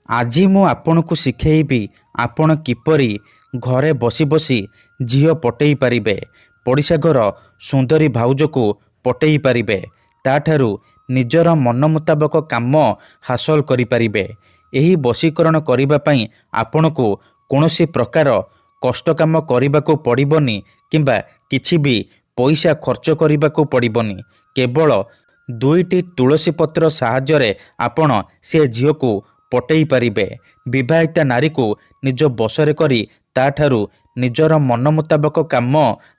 ଆଜି ମୁଁ ଆପଣଙ୍କୁ ଶିଖେଇବି ଆପଣ କିପରି ଘରେ ବସି ବସି ଝିଅ ପଟେଇ ପାରିବେ। ପଡ଼ିଶା ଘର ସୁନ୍ଦରୀ ଭାଉଜକୁ ପଟେଇ ପାରିବେ। ତାଠାରୁ ନିଜର ମନ ମୁତାବକ କାମ ହାସଲ କରିପାରିବେ। ଏହି ବଶୀକରଣ କରିବା ପାଇଁ ଆପଣଙ୍କୁ କୌଣସି ପ୍ରକାର କଷ୍ଟ କାମ କରିବାକୁ ପଡ଼ିବନି କିମ୍ବା କିଛି ବି ପଇସା ଖର୍ଚ୍ଚ କରିବାକୁ ପଡ଼ିବନି। କେବଳ ଦୁଇଟି ତୁଳସୀ ପତ୍ର ସାହାଯ୍ୟରେ ଆପଣ ସେ ଝିଅକୁ ପଟେଇ ପାରିବେ। ବିବାହିତା ନାରୀକୁ ନିଜ ବଶରେ କରି ତାଠାରୁ ନିଜର ମନ ମୁତାବକ କାମ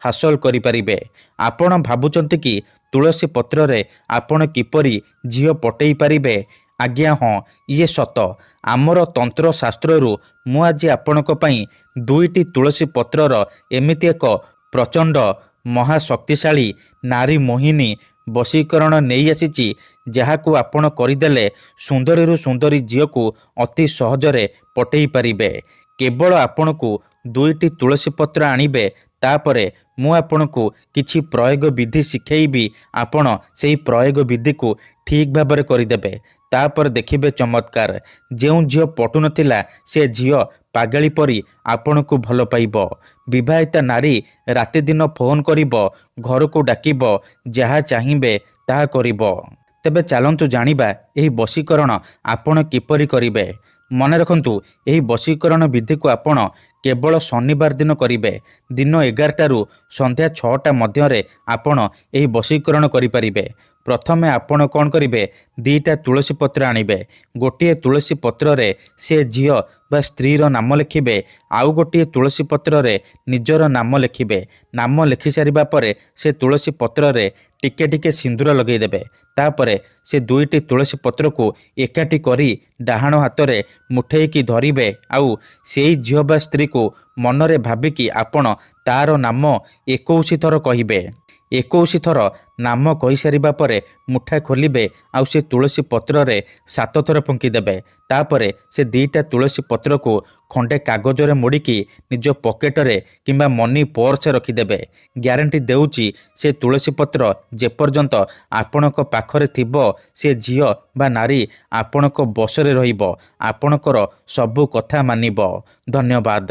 ହାସଲ କରିପାରିବେ। ଆପଣ ଭାବୁଛନ୍ତି କି ତୁଳସୀ ପତ୍ରରେ ଆପଣ କିପରି ଝିଅ ପଟେଇ ପାରିବେ? ଆଜ୍ଞା ହଁ, ଇଏ ସତ। ଆମର ତନ୍ତ୍ରଶାସ୍ତ୍ରରୁ ମୁଁ ଆଜି ଆପଣଙ୍କ ପାଇଁ ଦୁଇଟି ତୁଳସୀ ପତ୍ରର ଏମିତି ଏକ ପ୍ରଚଣ୍ଡ ମହାଶକ୍ତିଶାଳୀ ନାରୀ ମୋହିନୀ ବଶୀକରଣ ନେଇ ଆସିଛି, ଯାହାକୁ ଆପଣ କରିଦେଲେ ସୁନ୍ଦରୀରୁ ସୁନ୍ଦରୀ ଝିଅକୁ ଅତି ସହଜରେ ପଟେଇ ପାରିବେ। କେବଳ ଆପଣଙ୍କୁ ଦୁଇଟି ତୁଳସୀ ପତ୍ର ଆଣିବେ। ତାପରେ ମୁଁ ଆପଣଙ୍କୁ କିଛି ପ୍ରୟୋଗ ବିଧି ଶିଖେଇବି। ଆପଣ ସେହି ପ୍ରୟୋଗ ବିଧିକୁ ଠିକ୍ ଭାବରେ କରିଦେବେ। ତାପରେ ଦେଖିବେ ଚମତ୍କାର। ଯେଉଁ ଝିଅ ପଟୁନଥିଲା ସେ ଝିଅ ପାଗଳି ପରି ଆପଣଙ୍କୁ ଭଲ ପାଇବ। ବିବାହିତା ନାରୀ ରାତିଦିନ ଫୋନ୍ କରିବ, ଘରକୁ ଡାକିବ, ଯାହା ଚାହିଁବେ ତାହା କରିବ। ତେବେ ଚାଲନ୍ତୁ ଜାଣିବା ଏହି ବଶୀକରଣ ଆପଣ କିପରି କରିବେ। ମନେ ରଖନ୍ତୁ, ଏହି ବଶୀକରଣ ବିଧିକୁ ଆପଣ କେବଳ ଶନିବାର ଦିନ କରିବେ। ଦିନ 11ଟାରୁ ସନ୍ଧ୍ୟା 6ଟା ମଧ୍ୟରେ ଆପଣ ଏହି ବଶୀକରଣ କରିପାରିବେ। ପ୍ରଥମେ ଆପଣ କ'ଣ କରିବେ? ଦୁଇଟା ତୁଳସୀ ପତ୍ର ଆଣିବେ। ଗୋଟିଏ ତୁଳସୀ ପତ୍ରରେ ସେ ଝିଅ ବା ସ୍ତ୍ରୀର ନାମ ଲେଖିବେ। ଆଉ ଗୋଟିଏ ତୁଳସୀ ପତ୍ରରେ ନିଜର ନାମ ଲେଖିବେ। ନାମ ଲେଖିସାରିବା ପରେ ସେ ତୁଳସୀ ପତ୍ରରେ ଟିକେ ଟିକେ ସିନ୍ଦୁର ଲଗାଇଦେବେ। ତାପରେ ସେ ଦୁଇଟି ତୁଳସୀ ପତ୍ରକୁ ଏକାଠି କରି ଡାହାଣ ହାତରେ ମୁଠେଇକି ଧରିବେ। ଆଉ ସେଇ ଝିଅ ବା ସ୍ତ୍ରୀକୁ ମନରେ ଭାବିକି ଆପଣ ତାର ନାମ 21 ଥର କହିବେ। 21 ଥର ନାମ କହିସାରିବା ପରେ ମୁଠା ଖୋଲିବେ। ଆଉ ସେ ତୁଳସୀ ପତ୍ରରେ 7 ଥର ଫୁଙ୍କିଦେବେ। ତାପରେ ସେ ଦୁଇଟା ତୁଳସୀ ପତ୍ରକୁ ଖଣ୍ଡେ କାଗଜରେ ମୋଡ଼ିକି ନିଜ ପକେଟରେ କିମ୍ବା ମନି ପର୍ସରେ ରଖିଦେବେ। ଗ୍ୟାରେଣ୍ଟି ଦେଉଛି, ସେ ତୁଳସୀ ପତ୍ର ଯେପର୍ଯ୍ୟନ୍ତ ଆପଣଙ୍କ ପାଖରେ ଥିବ ସେ ଝିଅ ବା ନାରୀ ଆପଣଙ୍କ ବଶରେ ରହିବ। ଆପଣଙ୍କର ସବୁ କଥା ମାନିବ। ଧନ୍ୟବାଦ।